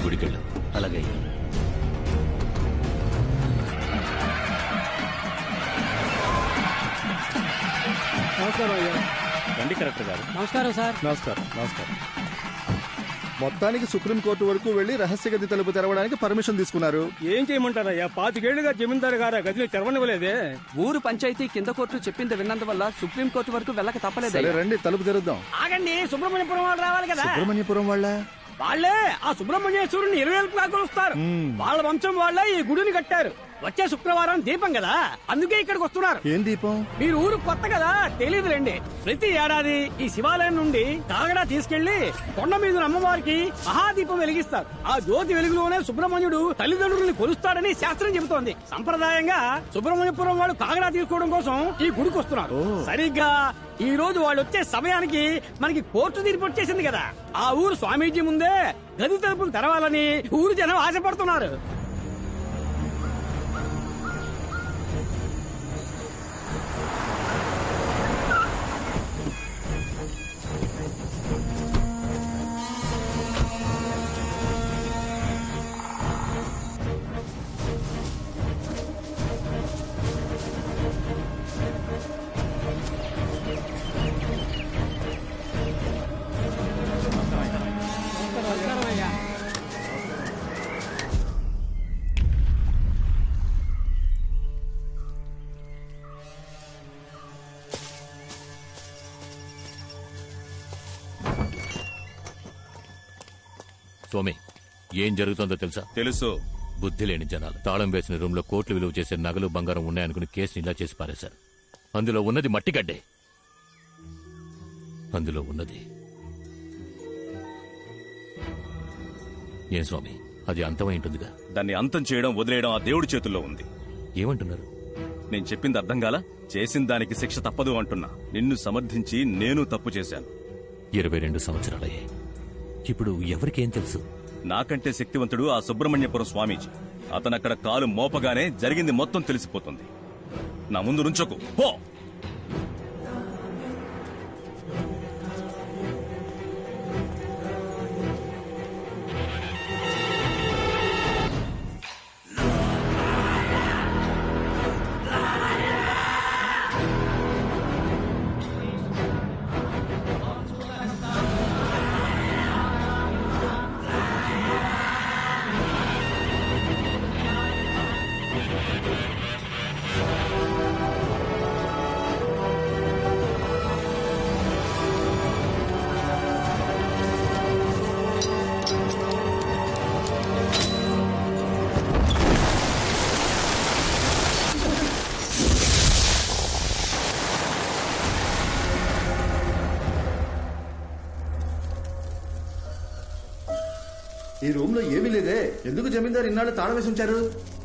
నువ్వు గుడికెళ్ళు. అలాగే. నమస్కారం అయ్యా. రండి కలెక్టర్ గారు. నమస్కారం సార్. నమస్కారం. నమస్కారం. మొత్తానికి సుప్రీంకోర్టు వరకు వెళ్లి రహస్య గది తలుపు తెరవడానికి పర్మిషన్ తీసుకున్నారు. ఏం చేయమంటారయ్యా? 25 ఏళ్లుగా జమీందారు గారు ఆ గదిని తెరవనివ్వలేదే. ఊరు పంచాయతీ కింద కోర్టు చెప్పింది విన్నందువల్ల సుప్రీంకోర్టు వరకు వెళ్ళక తప్పలేదు. సరే రండి తలుపు తెరుద్దాం. ఆగండి, సుబ్రహ్మణ్యపురం వాళ్ళు రావాలి కదా. సుబ్రహ్మణ్యపురం వాళ్ళ వాళ్ళే ఆ సుబ్రహ్మణ్యేశ్వరుని ఇరువేల్పుగా కొలుస్తారు. వాళ్ళ వంశం వాళ్ళే ఈ గుడిని కట్టారు. వచ్చే శుక్రవారం దీపం కదా, అందుకే ఇక్కడికి వస్తున్నారు. ఏం దీపం? మీరు ఊరు కొత్త కదా, తెలియదులేండి. ప్రతి ఏడాది ఈ శివాలయం నుండి కాగడా తీసుకెళ్లి కొండ మీద అమ్మవారికి మహాదీపం వెలిగిస్తారు. ఆ జ్యోతి వెలుగులోనే సుబ్రహ్మణ్యుడు తల్లిదండ్రుల్ని కొలుస్తాడని శాస్త్రం చెబుతోంది. సంప్రదాయంగా సుబ్రహ్మణ్యపురం వాళ్ళు కాగడా తీసుకోవడం కోసం ఈ గుడికి వస్తున్నారు. సరిగ్గా ఈ రోజు వాళ్ళు వచ్చే సమయానికి మనకి కోర్టు తీర్పు వచ్చేసింది కదా. ఆ ఊరు స్వామీజీ ముందే గది తలుపులు తెరవాలని ఊరు జనం ఆశపడుతున్నారు. స్వామి, ఏం జరుగుతుందో తెలుసా? తెలుసు. బుద్ధి లేని జనాలు తాళం వేసిన రూమ్ లో కోట్లు విలువ చేసే నగలు బంగారం ఉన్నాయనుకుని కేసుని ఇలా చేసి పారేశారు. అందులో ఉన్నది మట్టిగడ్డే. అందులో ఉన్నది ఏం స్వామి, అది అంతమై ఉంటుందిగా. దాన్ని అంతం చేయడం వదిలేయడం ఆ దేవుడి చేతుల్లో ఉంది. ఏమంటున్నారు? నేను చెప్పింది అర్థం కాలా? చేసిన దానికి శిక్ష తప్పదు అంటున్నా. నిన్ను సమర్థించి నేను తప్పు చేశాను. 22 సంవత్సరాలయ్యాయి. ఇప్పుడు ఎవరికేం తెలుసు? నాకంటే శక్తివంతుడు ఆ సుబ్రహ్మణ్యపురం స్వామీజీ. అతనక్కడ కాలు మోపగానే జరిగింది మొత్తం తెలిసిపోతుంది. నా ముందు నుంచకు పో. ఈ రూమ్ లో ఏమీ లేదే. ఎందుకు జమీందారు ఇన్నాళ్ళు తాళం వేసి ఉంచారు?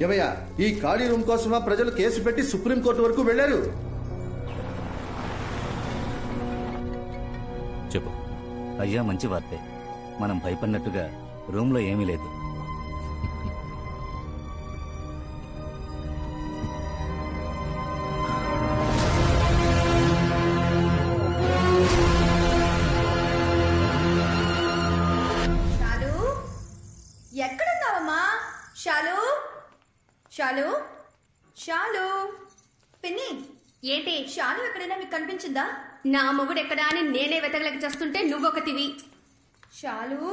ఏమయ్యా, ఈ ఖాళీ రూమ్ కోసమా ప్రజలు కేసు పెట్టి సుప్రీంకోర్టు వరకు వెళ్లారు? చెప్పు. అయ్యా, మంచి వార్తే. మనం భయపడినట్టుగా రూమ్ లో ఏమీ లేదు. ఎక్కడున్నావమ్మా? షాలు, షాలు, షాలు. పిన్ని, ఏంటి? షాలు ఎక్కడైనా మీకు కనిపించిందా? నా మొగుడు ఎక్కడా అని నేనే వెతకలేక చేస్తుంటే నువ్వొకటివి. షాలు.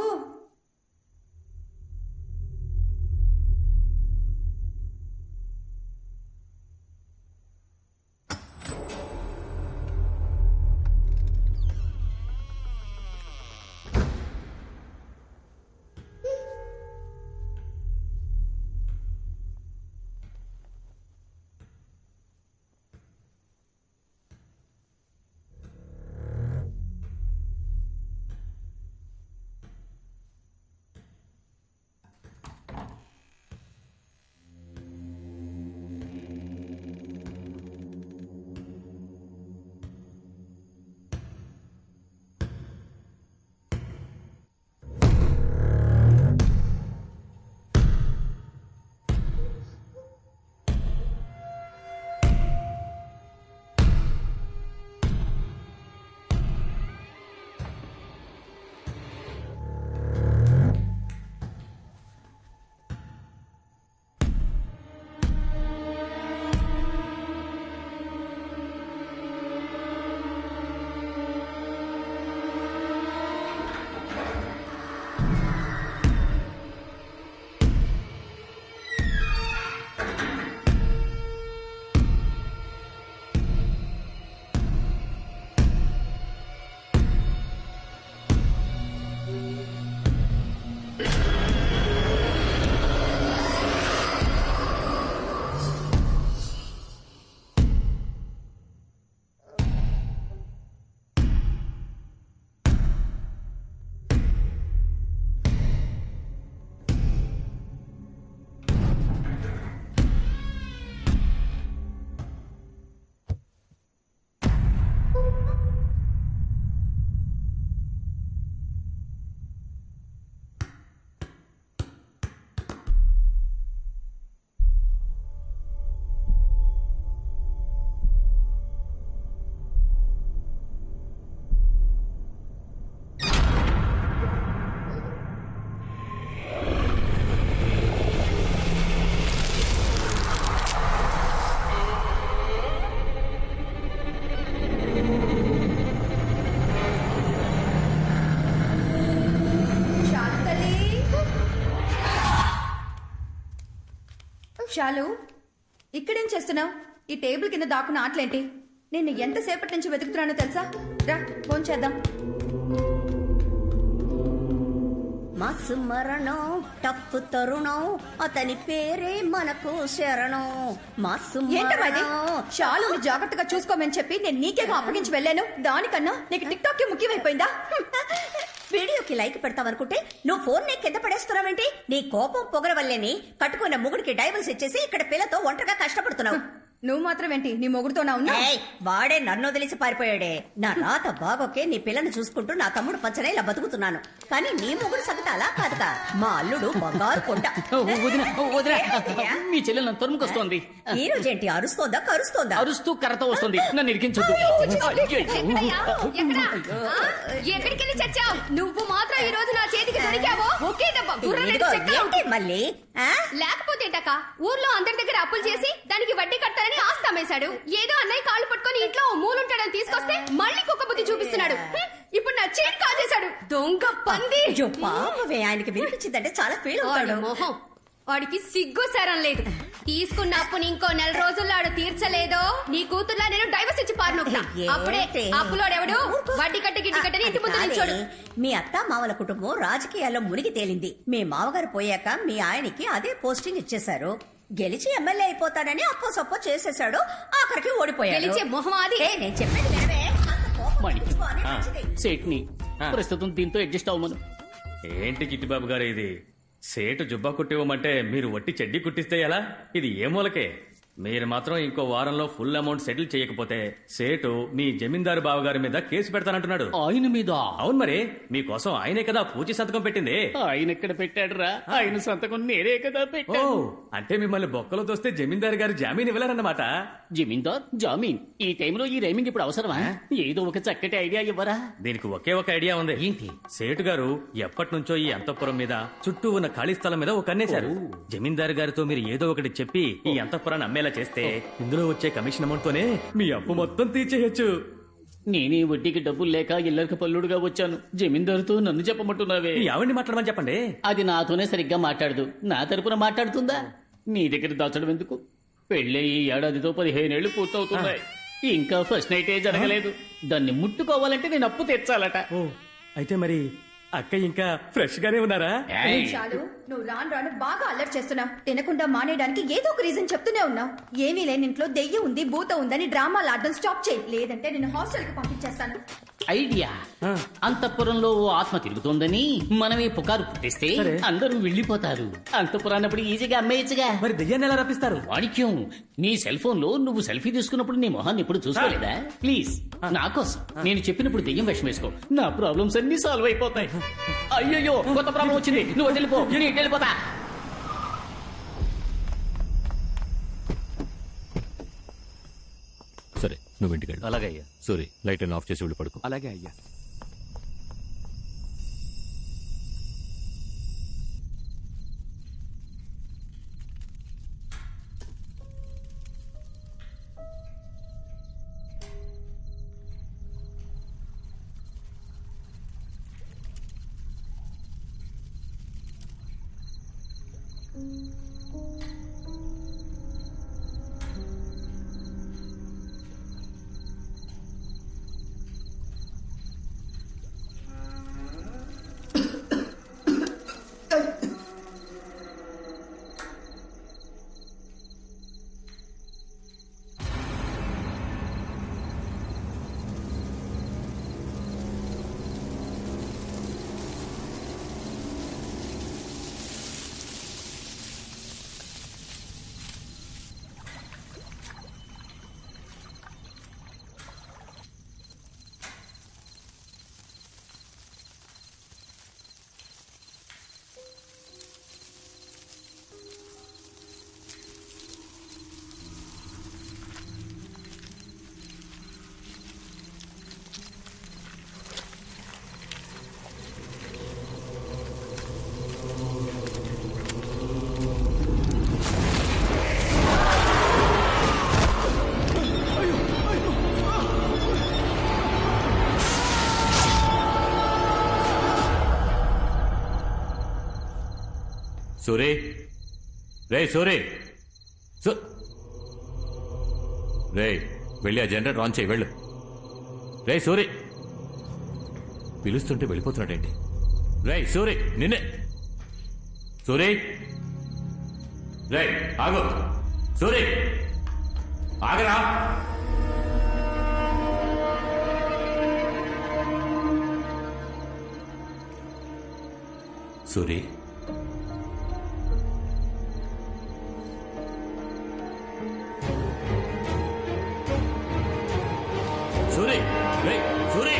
షాలు ఇక్కడేం చేస్తున్నావు? ఈ టేబుల్ కింద దాక్కున్న ఆటలేంటి? నిన్ను ఎంతసేపటి నుంచి వెతుకుతున్నానో తెలుసా? రా ఫోన్ చేద్దాం. మసు మరణం టప్పు తరుణం అతని పేరే మనకు శరణం. మసు ఏంటమ్మా ఇది? షాలుని జాగ్రత్తగా చూసుకోమని చెప్పి నేను నీకేగా అప్పగించి వెళ్ళాను. దానికన్నా నీకు టిక్ టాక్ ముఖ్యమైపోయిందా? వీడియోకి లైక్ పెడతావనుకుంటే నువ్వు ఫోన్ నీ కింద పడేస్తున్నావేంటి? నీ కోపం పొగర వల్లేని కట్టుకున్న ముగుడికి డైవర్స్ ఇచ్చేసి ఇక్కడ పిల్లతో ఒంటరిగా కష్టపడుతున్నావు. నువ్వు మాత్రం ఏంటి నీ మొగుడుతో నా ఉన్నా? ఏయ్, వాడే నన్ను వదిలేసి పారిపోయాడే. నా రాత బాగోకే నీ పిల్లని చూసుకుంటూ నా తమ్ముడు పచ్చనే ఇలా బతుకుతున్నాను. కానీ నీ మొగుడు సంగతి అలా కాదుగా. మా అల్లుడు బంగారు కొండ. మీ చెల్లెలు నన్ను తరుముకొస్తోంది. ఈ రోజేంటి అరుస్తోందా కరుస్తోందా? అరుస్తూ కర్రతో వస్తుంది. నన్ను ఇరికించొద్దు. ఎక్కడికెళ్ళి చచ్చావు? నువ్వు మాత్రం ఈ రోజు నా చేతికి దొరికావో ఒకే దెబ్బ గుర్రలేదు చెక్క. ఏంటి మళ్ళీ? లేకపోతే ఊర్లో అందరి దగ్గర అప్పులు చేసి దానికి వడ్డీ కట్టాలని ఆస్తి అమ్మేశాడు. ఏదో అన్నయ్య కాళ్ళు పట్టుకొని ఇంట్లో మూలుంటాడని తీసుకొస్తే మళ్ళీ కుక్క బుద్ధి చూపిస్తున్నాడు. ఇప్పుడు నా చైన్ కాజేశాడు. దొంగ పంది. పాపవే, ఆయనకి వినిపించిందంటే చాలా ఫీల్ అవుతాడు. మొహం వాడికి సిగ్గు సరం లేదు. తీసుకున్న అప్పుని ఇంకో 4 రోజుల్లో ఆడు తీర్చలేదో నీ కూతుర్లా నేను డైవర్స్ ఇచ్చి పారినొక్తా. అప్పుడే అప్పులోడెవడు వడ్డీ కట్టి గిడ్డి కట్టని ఇంటి ముందు నిల్చోడు. మీ అత్త మామల కుటుంబం రాజకీయాల్లో మునిగి తేలింది. మీ మామగారు పోయాక మీ ఆయనకి అదే పోస్టింగ్ ఇచ్చేశారు. గెలిచి ఎమ్మెల్యే అయిపోతాడని అప్పో సప్పో చేసేశాడు. ఆఖరికి ఓడిపోయాడు. గెలిచే మొహం అది. నేను చెప్పేది వినవే. సేట్ని ప్రస్తుతం దీంతో అడ్జస్ట్ అవ్వమను. ఏంటి కిట్టిబాబు గారు ఇది? సేటు జుబ్బా కుట్టివ్వమంటే మీరు వట్టి చెడ్డీ కుట్టిస్తే ఎలా? ఇది ఏ మూలకే? మీరు మాత్రం ఇంకో వారంలో ఫుల్ అమౌంట్ సెటిల్ చేయకపోతే సేటు మీ జమీందారు బావగారి మీద కేసు పెడతానంటున్నాడు. ఆయన మీద? అవును మరి, మీకోసం ఆయనే కదా పూచి సంతకం పెట్టింది. ఆయన ఎక్కడ పెట్టాడు రా? ఆయన సంతకం నేనే కదా ఓ, పెట్టాను. అంటే మిమ్మల్ని బొక్కలో తోస్తే జమీందారు గారు జామీన్ ఇవ్వలేరన్నమాట. జమీందార్ జామీన్ ఈ టైంలో ఈ రైమింగ్ ఇప్పుడు అవసరమా? ఏదో ఒక చక్కటి ఐడియా ఇవ్వరా? దీనికి ఒకే ఒక ఐడియా ఉంది. ఏంటి? సేటు గారు ఎప్పటి నుంచో ఈ అంతఃపురం మీద చుట్టూ ఉన్న ఖాళీ స్థలం మీద ఒక కన్నేశారు. జమీందారు గారితో మీరు ఏదో ఒకటి చెప్పి ఈ అంతఃపురాన్ని అమ్మేలా చేస్తే ఇందులో వచ్చే కమిషన్ అమౌంట్ తోనే మీ అప్పు మొత్తం తీర్చేయచ్చు. నేనే వడ్డీకి డబ్బులు లేక ఇల్లరికి పల్లుడుగా వచ్చాను. జమీందారుతో నన్ను చెప్పమంటున్నావే? ఎవరిని మాట్లాడమని చెప్పండి. అది నాతోనే సరిగ్గా మాట్లాడదు. నా తరపున మాట్లాడుతుందా? నీ దగ్గర దాచడం ఎందుకు? పెళ్ళే ఈ ఏడాదితో 15 ఏళ్లు పూర్తవుతున్నాయి. ఇంకా ఫస్ట్ నైటే జరగలేదు. దాన్ని ముట్టుకోవాలంటే నేను అప్పు తెచ్చాలట. ఓ, అయితే మరి అక్క ఇంకా ఫ్రెష్ గానే ఉన్నారా? చాలు, నువ్వు రాను రాను బాగా అల్లరి చేస్తున్నావు. తినకుండా మానేయడానికి ఏదో ఒక రీజన్ చెప్తూనే ఉన్నావు. ఏమీ లేని ఇంట్లో దెయ్యం ఉంది భూత ఉందని డ్రామాలు ఆడడం స్టాప్ చేయి. లేదంటే నేను హాస్టల్ కి పంపించేస్తాను. ఐడియా. అంతఃపురంలో ఓ ఆత్మ తిరుగుతోందని మనమే పుకారు పుట్టిస్తే అందరూ వెళ్ళిపోతారు. అంతఃపురాన్నప్పుడు ఈజీగా అమ్మేయచ్చుగా. మరి దెయ్యాన్ని ఎలా రప్పిస్తారు? వాణిక్యం, నీ సెల్ ఫోన్ లో నువ్వు సెల్ఫీ తీసుకున్నప్పుడు నీ మొహాన్ని ఎప్పుడు చూసుకోలేదా? ప్లీజ్ నా కోసం నేను చెప్పినప్పుడు దెయ్యం వేషం వేసుకో. నా ప్రాబ్లమ్స్ అన్ని సాల్వ్ అయిపోతాయి. అయ్యయ్యో, కొత్త ప్రాబ్లం వచ్చింది. నువ్వు వెళ్ళిపో, నేను వెళ్ళిపోతా. సరే, నువ్వు ఇంటికి వెళ్ళు. అలాగే అయ్యా. సూరి, లైట్ ఆఫ్ చేసి వెళ్ళి పడుకో. అలాగే అయ్యా. సూరి, రే సూరి, రేయ్ వెళ్ళి ఆ జనరేటర్ ఆన్ చేయి వెళ్ళు. రేయ్ సూరి పిలుస్తుంటే వెళ్ళిపోతున్నాడేంటి? రేయ్ సూరి నిన్నే. సూరి రేయ్ ఆగు. సూరి ఆగరా. సూరి సూరి రేయ్ సూరి